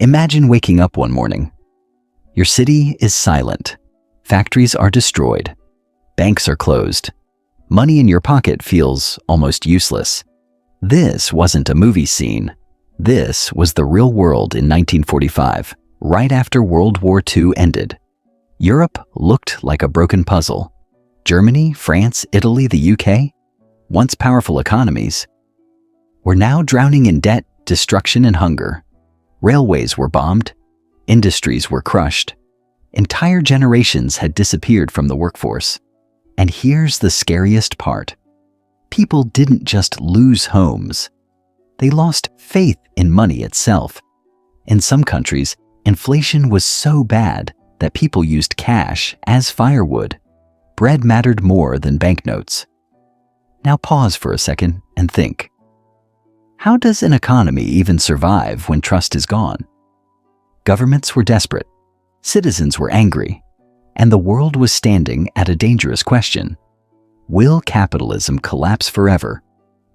Imagine waking up one morning. Your city is silent. Factories are destroyed. Banks are closed. Money in your pocket feels almost useless. This wasn't a movie scene. This was the real world in 1945, right after World War II ended. Europe looked like a broken puzzle. Germany, France, Italy, the UK, once powerful economies, were now drowning in debt, destruction, and hunger. Railways were bombed. Industries were crushed. Entire generations had disappeared from the workforce. And here's the scariest part. People didn't just lose homes. They lost faith in money itself. In some countries, inflation was so bad that people used cash as firewood. Bread mattered more than banknotes. Now pause for a second and think. How does an economy even survive when trust is gone? Governments were desperate. Citizens were angry. And the world was standing at a dangerous question. Will capitalism collapse forever?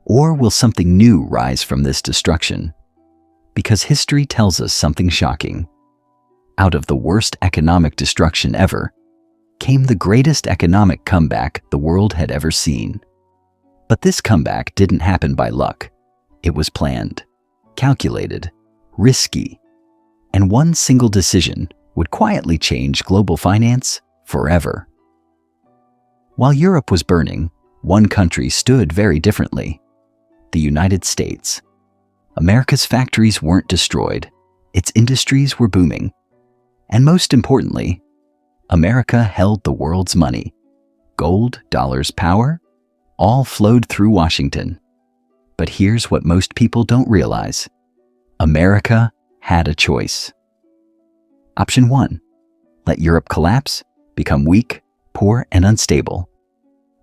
Or will something new rise from this destruction? Because history tells us something shocking. Out of the worst economic destruction ever came the greatest economic comeback the world had ever seen. But this comeback didn't happen by luck. It was planned, calculated, risky, and one single decision would quietly change global finance forever. While Europe was burning, one country stood very differently: the United States. America's factories weren't destroyed. Its industries were booming. And most importantly, America held the world's money. Gold, dollars, power, all flowed through Washington. But here's what most people don't realize. America had a choice. Option 1. Let Europe collapse, become weak, poor, and unstable.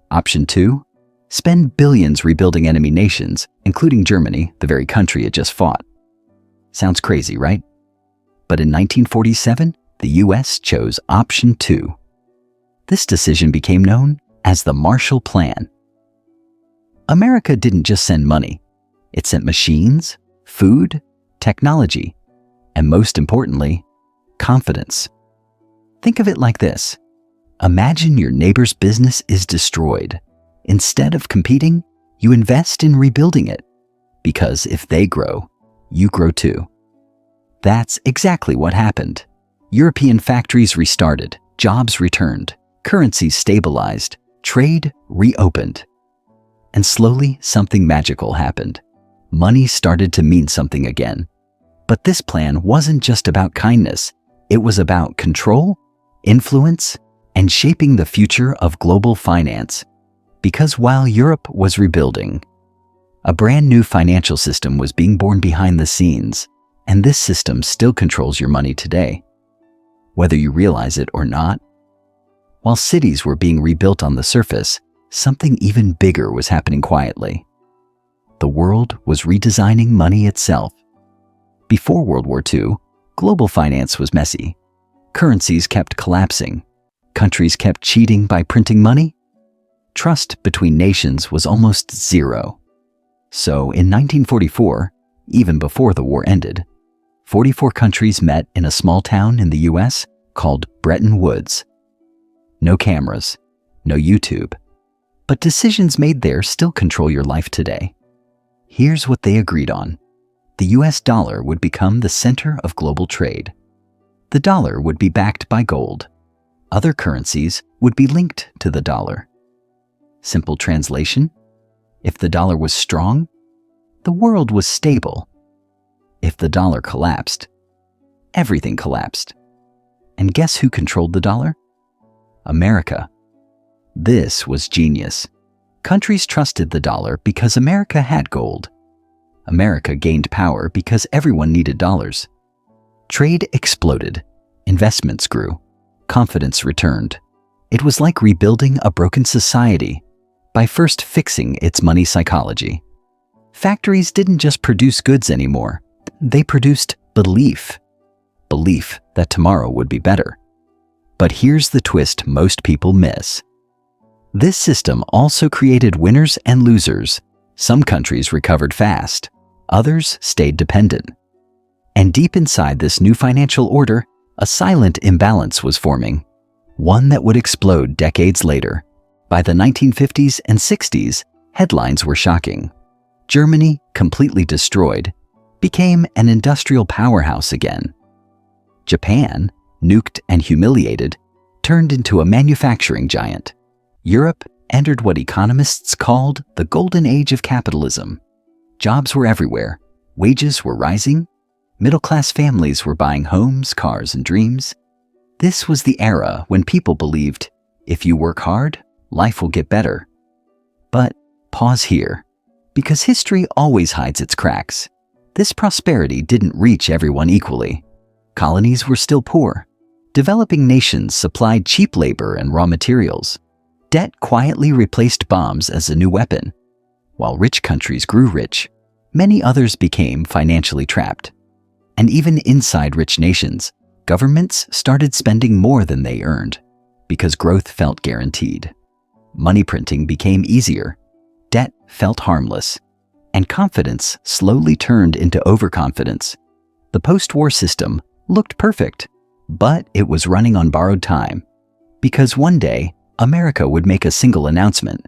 Option 2. Spend billions rebuilding enemy nations, including Germany, the very country it just fought. Sounds crazy, right? But in 1947, the US chose Option 2. This decision became known as the Marshall Plan. America didn't just send money. It sent machines, food, technology, and most importantly, confidence. Think of it like this. Imagine your neighbor's business is destroyed. Instead of competing, you invest in rebuilding it. Because if they grow, you grow too. That's exactly what happened. European factories restarted, jobs returned, currencies stabilized, trade reopened. And slowly, something magical happened. Money started to mean something again. But this plan wasn't just about kindness. It was about control, influence, and shaping the future of global finance. Because while Europe was rebuilding, a brand new financial system was being born behind the scenes, and this system still controls your money today, whether you realize it or not. While cities were being rebuilt on the surface, something even bigger was happening quietly. The world was redesigning money itself. Before World War II, global finance was messy. Currencies kept collapsing. Countries kept cheating by printing money. Trust between nations was almost zero. So in 1944, even before the war ended, 44 countries met in a small town in the US called Bretton Woods. No cameras, no YouTube, but decisions made there still control your life today. Here's what they agreed on. The US dollar would become the center of global trade. The dollar would be backed by gold. Other currencies would be linked to the dollar. Simple translation: if the dollar was strong, the world was stable. If the dollar collapsed, everything collapsed. And guess who controlled the dollar? America. This was genius. Countries trusted the dollar because America had gold. America gained power because everyone needed dollars. Trade exploded. Investments grew. Confidence returned. It was like rebuilding a broken society by first fixing its money psychology. Factories didn't just produce goods anymore. They produced belief. Belief that tomorrow would be better. But here's the twist most people miss. This system also created winners and losers. Some countries recovered fast. Others stayed dependent. And deep inside this new financial order, a silent imbalance was forming, one that would explode decades later. By the 1950s and 60s, headlines were shocking. Germany, completely destroyed, became an industrial powerhouse again. Japan, nuked and humiliated, turned into a manufacturing giant. Europe entered what economists called the golden age of capitalism. Jobs were everywhere, wages were rising, middle-class families were buying homes, cars, and dreams. This was the era when people believed, if you work hard, life will get better. But pause here, because history always hides its cracks. This prosperity didn't reach everyone equally. Colonies were still poor. Developing nations supplied cheap labor and raw materials. Debt quietly replaced bombs as a new weapon. While rich countries grew rich, many others became financially trapped. And even inside rich nations, governments started spending more than they earned because growth felt guaranteed. Money printing became easier, debt felt harmless, and confidence slowly turned into overconfidence. The post-war system looked perfect, but it was running on borrowed time, because one day America would make a single announcement,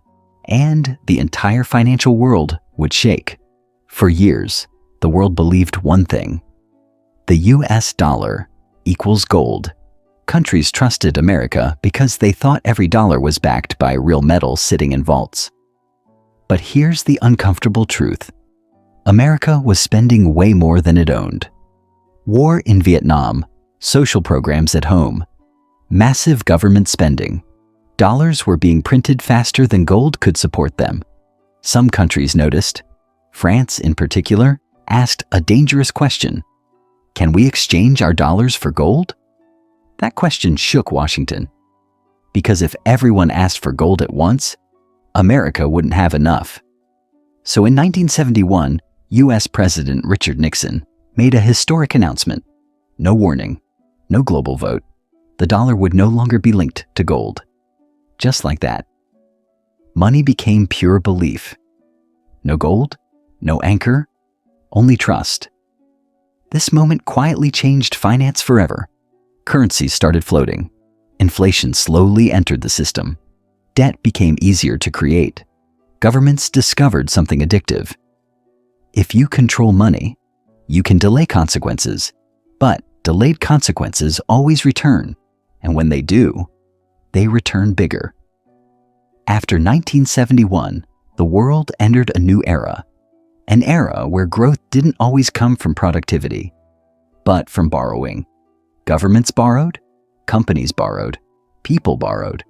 and the entire financial world would shake. For years, the world believed one thing: the US dollar equals gold. Countries trusted America because they thought every dollar was backed by real metal sitting in vaults. But here's the uncomfortable truth. America was spending way more than it owned. War in Vietnam, social programs at home, massive government spending. Dollars were being printed faster than gold could support them. Some countries noticed. France, in particular, asked a dangerous question. Can we exchange our dollars for gold? That question shook Washington. Because if everyone asked for gold at once, America wouldn't have enough. So in 1971, US President Richard Nixon made a historic announcement. No warning, no global vote. The dollar would no longer be linked to gold. Just like that. Money became pure belief. No gold, no anchor, only trust. This moment quietly changed finance forever. Currencies started floating. Inflation slowly entered the system. Debt became easier to create. Governments discovered something addictive. If you control money, you can delay consequences, but delayed consequences always return, and when they do, they return bigger. After 1971, the world entered a new era, an era where growth didn't always come from productivity, but from borrowing. Governments borrowed, companies borrowed, people borrowed,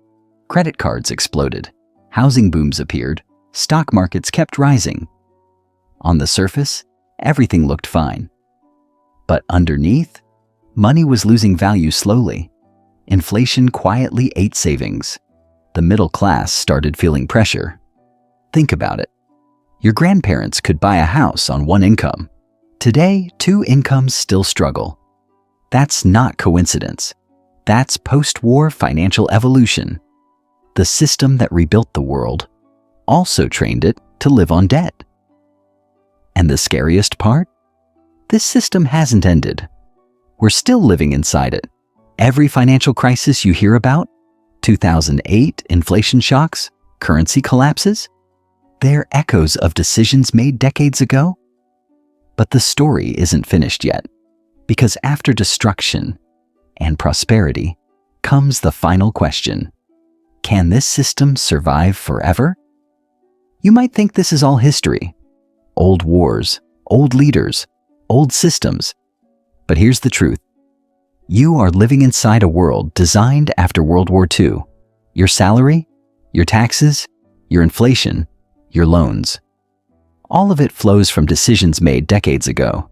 credit cards exploded, housing booms appeared, stock markets kept rising. On the surface, everything looked fine. But underneath, money was losing value slowly. Inflation quietly ate savings. The middle class started feeling pressure. Think about it. Your grandparents could buy a house on one income. Today, two incomes still struggle. That's not coincidence. That's post-war financial evolution. The system that rebuilt the world also trained it to live on debt. And the scariest part? This system hasn't ended. We're still living inside it. Every financial crisis you hear about, 2008 inflation shocks, currency collapses, they're echoes of decisions made decades ago. But the story isn't finished yet, because after destruction and prosperity comes the final question. Can this system survive forever? You might think this is all history. Old wars, old leaders, old systems. But here's the truth. You are living inside a world designed after World War II. Your salary, your taxes, your inflation, your loans. All of it flows from decisions made decades ago.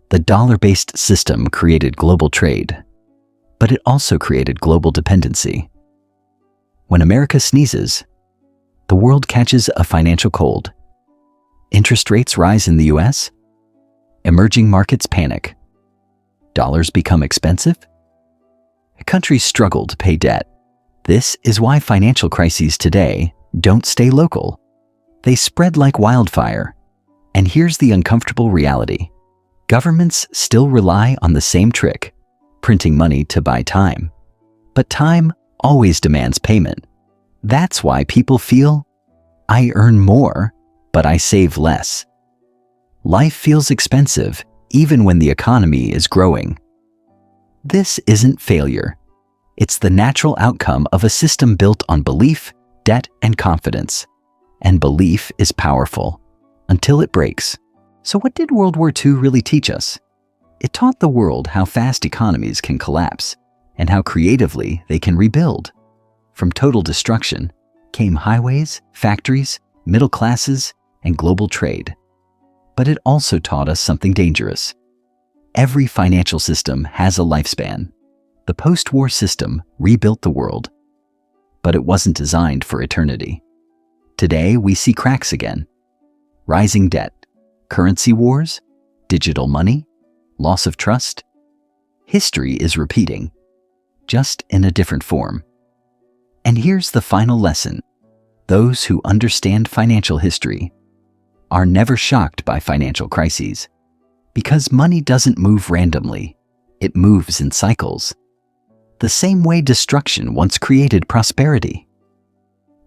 The dollar-based system created global trade, but it also created global dependency. When America sneezes, the world catches a financial cold. Interest rates rise in the US. Emerging markets panic. Dollars become expensive. Countries struggle to pay debt. This is why financial crises today don't stay local. They spread like wildfire. And here's the uncomfortable reality. Governments still rely on the same trick, printing money to buy time. But time always demands payment. That's why people feel, I earn more, but I save less. Life feels expensive even when the economy is growing. This isn't failure. It's the natural outcome of a system built on belief, debt, and confidence. And belief is powerful until it breaks. So what did World War II really teach us? It taught the world how fast economies can collapse and how creatively they can rebuild. From total destruction came highways, factories, middle classes, and global trade. But it also taught us something dangerous. Every financial system has a lifespan. The post-war system rebuilt the world, but it wasn't designed for eternity. Today, we see cracks again. Rising debt, currency wars, digital money, loss of trust. History is repeating, just in a different form. And here's the final lesson. Those who understand financial history are never shocked by financial crises, because money doesn't move randomly. It moves in cycles. The same way destruction once created prosperity.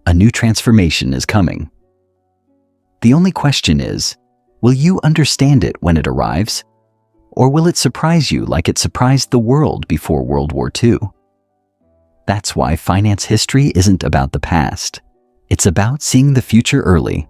A new transformation is coming. The only question is, will you understand it when it arrives? Or will it surprise you like it surprised the world before World War II? That's why finance history isn't about the past. It's about seeing the future early.